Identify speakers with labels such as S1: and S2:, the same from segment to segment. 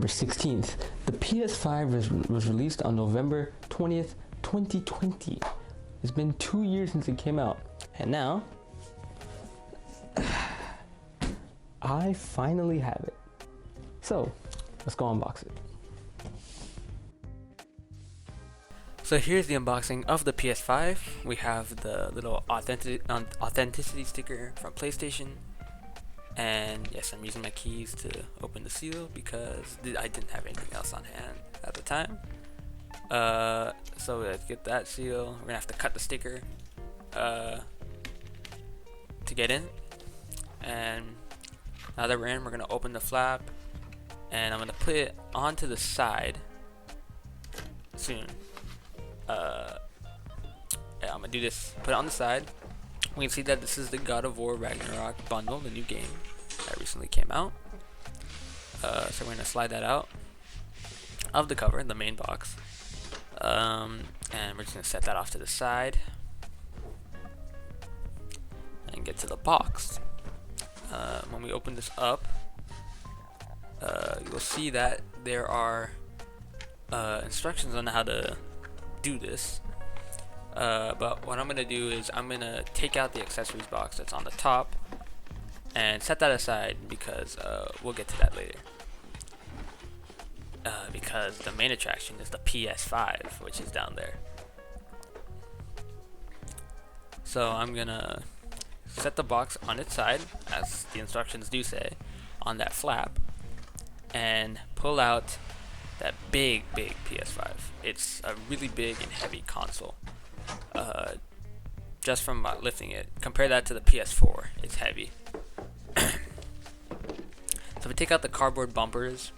S1: 16th. The PS5 was released on November 20th, 2020. It's been 2 years since it came out, and now I finally have it. So let's go unbox it. So here's the unboxing of the PS5. We have the little authenticity sticker from PlayStation. And yes, I'm using my keys to open the seal because I didn't have anything else on hand at the time. So let's get that seal. We're gonna have to cut the sticker to get in. And now that we're in, we're gonna open the flap, and I'm gonna put it onto the side soon. Yeah, I'm gonna do this. Put it on the side. We can see that this is the God of War Ragnarok bundle, the new game that recently came out. So we're gonna slide that out of the cover, the main box, and we're just gonna set that off to the side and get to the box. When we open this up, you'll see that there are instructions on how to do this. But what I'm gonna do is I'm gonna take out the accessories box that's on the top and set that aside because we'll get to that later. Because the main attraction is the PS5, which is down there. So I'm gonna set the box on its side, as the instructions do say, on that flap, and pull out that big PS5. It's a really big and heavy console. Just from lifting it, compare that to the PS4. It's heavy. So we take out the cardboard bumpers,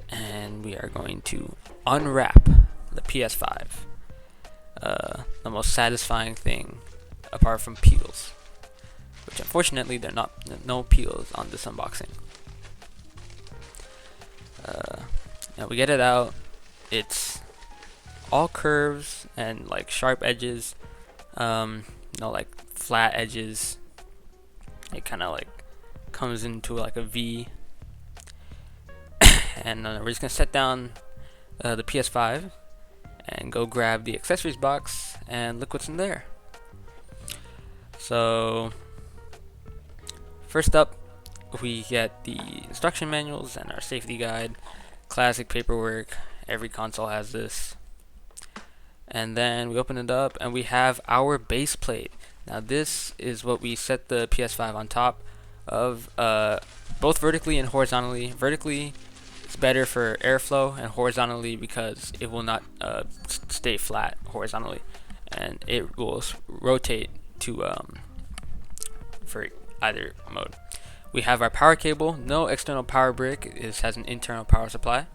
S1: and we are going to unwrap the PS5. The most satisfying thing, apart from peels, which unfortunately no peels on this unboxing. Now we get it out. It's all curves and like sharp edges, no like flat edges. It kind of like comes into like a V. And we're just gonna set down the PS5 and go grab the accessories box and look what's in there. So first up, we get the instruction manuals and our safety guide, classic paperwork. Every console has this. And then we open it up and we have our base plate. Now this is what we set the PS5 on top of, both vertically and horizontally. Vertically, it's better for airflow, and horizontally because it will not stay flat horizontally, and it will rotate to for either mode. We have our power cable, no external power brick. This has an internal power supply.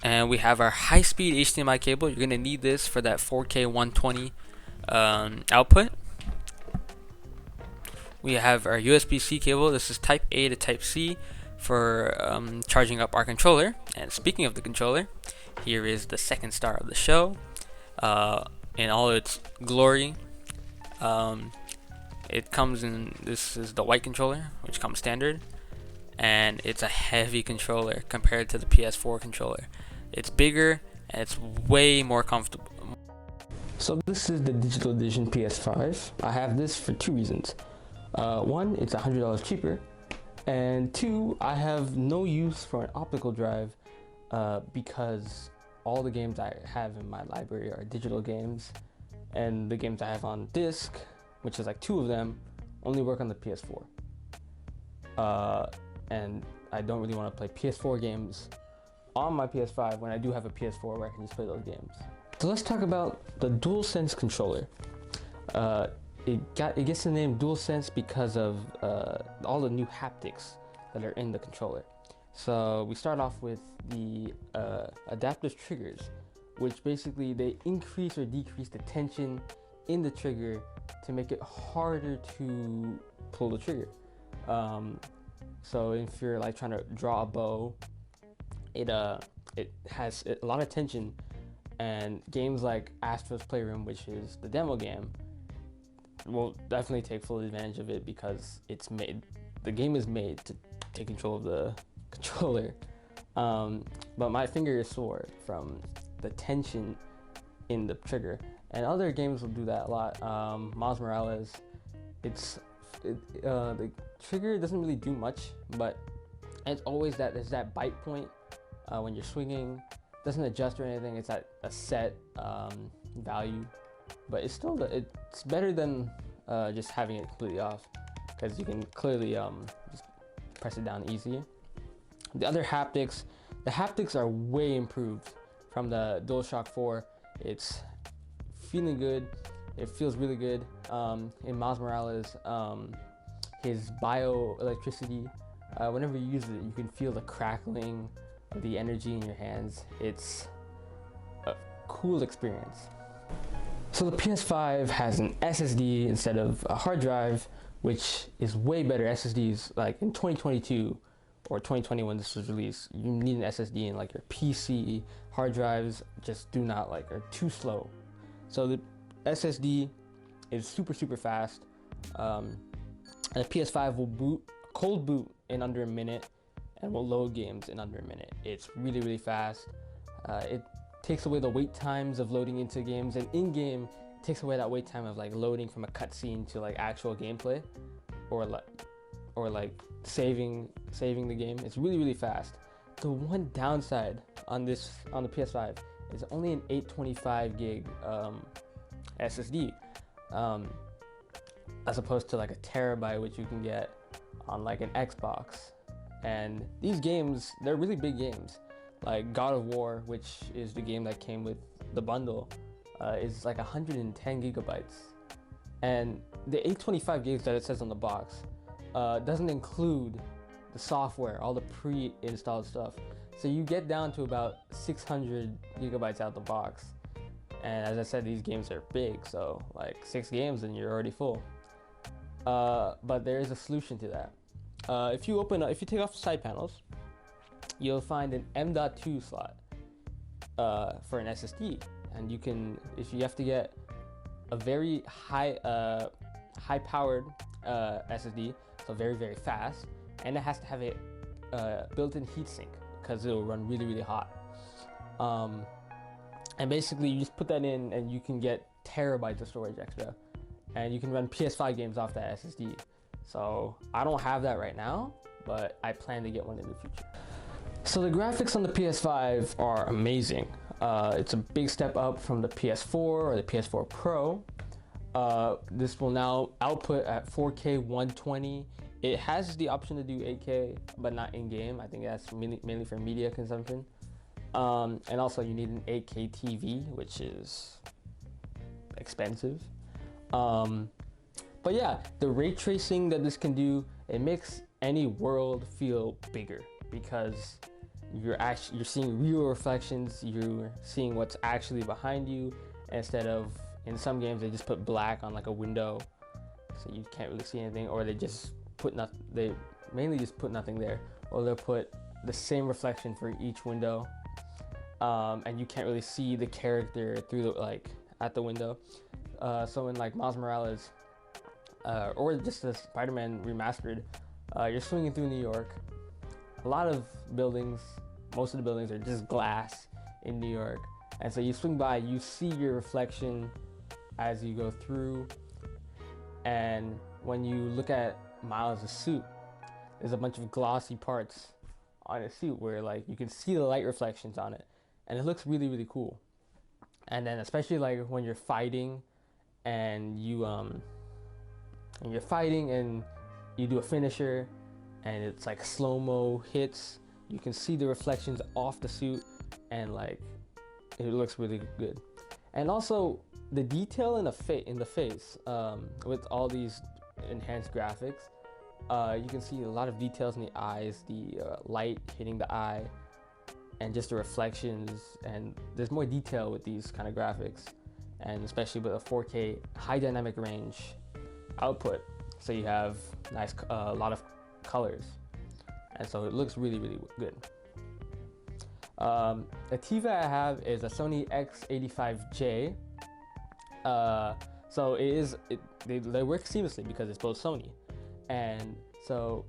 S1: And we have our high-speed HDMI cable. You're going to need this for that 4K 120 output. We have our USB-C cable. This is Type A to Type C for charging up our controller. And speaking of the controller, here is the second star of the show in all its glory. It comes in, this is the white controller, which comes standard. And it's a heavy controller compared to the PS4 controller. It's bigger and it's way more comfortable. So this is the digital edition PS5. I have this for two reasons. One, it's $100 cheaper, and two, I have no use for an optical drive because all the games I have in my library are digital games, and the games I have on disc, which is like 2 of them, only work on the PS4. And I don't really want to play PS4 games on my PS5 when I do have a PS4 where I can just play those games. So let's talk about the DualSense controller. It gets the name DualSense because of all the new haptics that are in the controller. So we start off with the adaptive triggers, which basically they increase or decrease the tension in the trigger to make it harder to pull the trigger. So if you're like trying to draw a bow, it has a lot of tension, and games like Astro's Playroom, which is the demo game, will definitely take full advantage of it because the game is made to
S2: take control of the controller. But my finger is sore from the tension in the trigger, and other games will do that a lot. Miles Morales, the trigger doesn't really do much, but it's always there's that bite point when you're swinging. It doesn't adjust or anything. It's at a set value, but it's still it's better than just having it completely off, because you can clearly just press it down easy. The haptics are way improved from the DualShock 4. It's feeling good. It feels really good. In Miles Morales, his bioelectricity, whenever you use it, you can feel the crackling of the energy in your hands. It's a cool experience. So the PS5 has an SSD instead of a hard drive, which is way better. SSDs, like in 2022 or 2020 when this was released, you need an SSD in like your PC. Hard drives just do not, like, are too slow. So the SSD is super fast, and the PS5 will cold boot in under a minute and will load games in under a minute. It's really fast. It takes away the wait times of loading into games, and in-game it takes away that wait time of like loading from a cutscene to like actual gameplay, or like saving the game. It's really fast. The one downside on the PS5 is only an 825 gig SSD, as opposed to like a terabyte, which you can get on like an Xbox. And these games, they're really big games. Like God of War, which is the game that came with the bundle, is like 110 gigabytes. And the 825 gigs that it says on the box doesn't include the software, all the pre-installed stuff. So you get down to about 600 gigabytes out the box. And as I said, these games are big, so like 6 games and you're already full. But there is a solution to that. If you take off the side panels, you'll find an M.2 slot for an SSD, and if you have to get a very high-powered SSD, so very fast, and it has to have a built-in heatsink because it'll run really hot. And basically, you just put that in, and you can get terabytes of storage extra, and you can run PS5 games off that SSD. So I don't have that right now, but I plan to get one in the future. So the graphics on the PS5 are amazing. It's a big step up from the PS4 or the PS4 Pro. This will now output at 4K 120. It has the option to do 8K, but not in-game. I think that's mainly for media consumption. And also you need an 8K TV, which is expensive. But yeah, the ray tracing that this can do, it makes any world feel bigger, because you're seeing real reflections, you're seeing what's actually behind you, instead of, in some games they just put black on like a window so you can't really see anything, or they mainly just put nothing there, or they'll put the same reflection for each window, and you can't really see the character through at the window. So in like Miles Morales, or just the Spider-Man remastered, you're swinging through New York. A lot of buildings, most of the buildings are just glass in New York. And so you swing by, you see your reflection as you go through. And when you look at Miles' suit, there's a bunch of glossy parts on his suit where like you can see the light reflections on it. And it looks really cool. And then especially like when you're fighting and you're fighting and you do a finisher and it's like slow-mo hits, you can see the reflections off the suit, and like it looks really good. And also the detail in the face, with all these enhanced graphics, you can see a lot of details in the eyes, the light hitting the eye, and just the reflections, and there's more detail with these kind of graphics, and especially with a 4K high dynamic range output, so you have a lot of colors, and so it looks really good. The TV I have is a Sony X85J. So they work seamlessly because it's both Sony, and so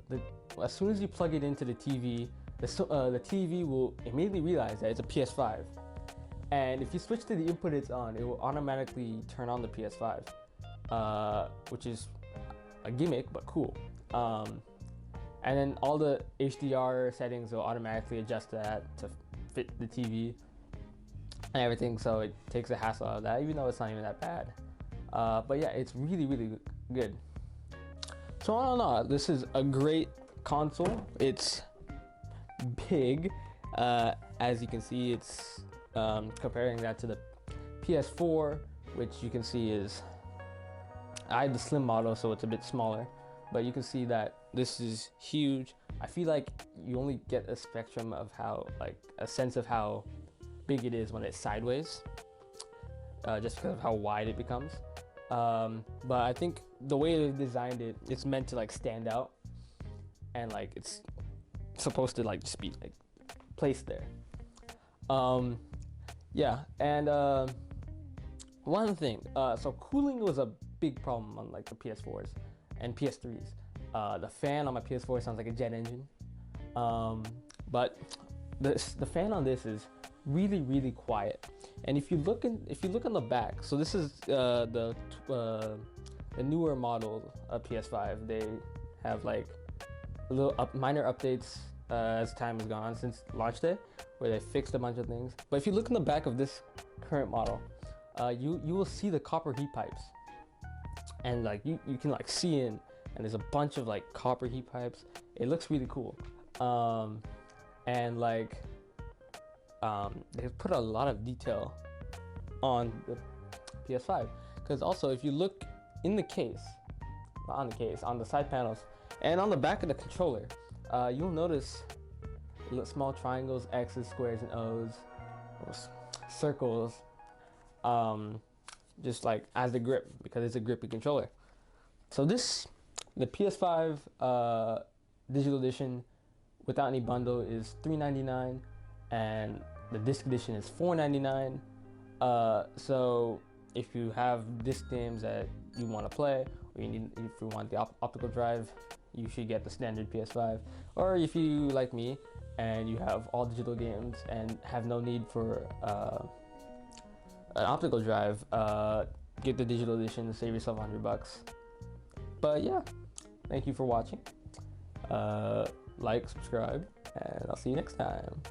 S2: as soon as you plug it into the TV, the TV will immediately realize that it's a PS5. And if you switch to the input it's on, it will automatically turn on the PS5, which is a gimmick, but cool. And then all the HDR settings will automatically adjust that to fit the TV and everything, so it takes the hassle out of that, even though it's not even that bad. But yeah, it's really, really good. So all in all, this is a great console. It's big. As you can see, it's comparing that to the PS4, which you can see is, I have the slim model, so it's a bit smaller, but you can see that this is huge. I feel like you only get a spectrum of how, like a sense of how big it is when it's sideways, just because of how wide it becomes. But I think the way they designed it, it's meant to like stand out, and like it's supposed to like just be like placed there. Yeah, and one thing, so cooling was a big problem on like the PS4s and PS3s. The fan on my PS4 sounds like a jet engine, but the fan on this is really, really quiet. And if you look on the back, so this is the newer model of PS5. They have like little minor updates as time has gone since launch day, where they fixed a bunch of things. But if you look in the back of this current model, you will see the copper heat pipes, and like you can like see in, and there's a bunch of like copper heat pipes. It looks really cool, and like they put a lot of detail on the PS5. Because also, if you look in the case, not on the case, on the side panels, and on the back of the controller, you'll notice small triangles, X's, squares, and O's, or circles, just like as the grip, because it's a grippy controller. So the PS5 digital edition without any bundle is $399, and the disc edition is $499. So if you have disc games that you want to play, or if you want the optical drive, you should get the standard PS5. Or if you, like me, and you have all digital games and have no need for an optical drive, get the digital edition to save yourself $100. But yeah, thank you for watching. Like, subscribe, and I'll see you next time.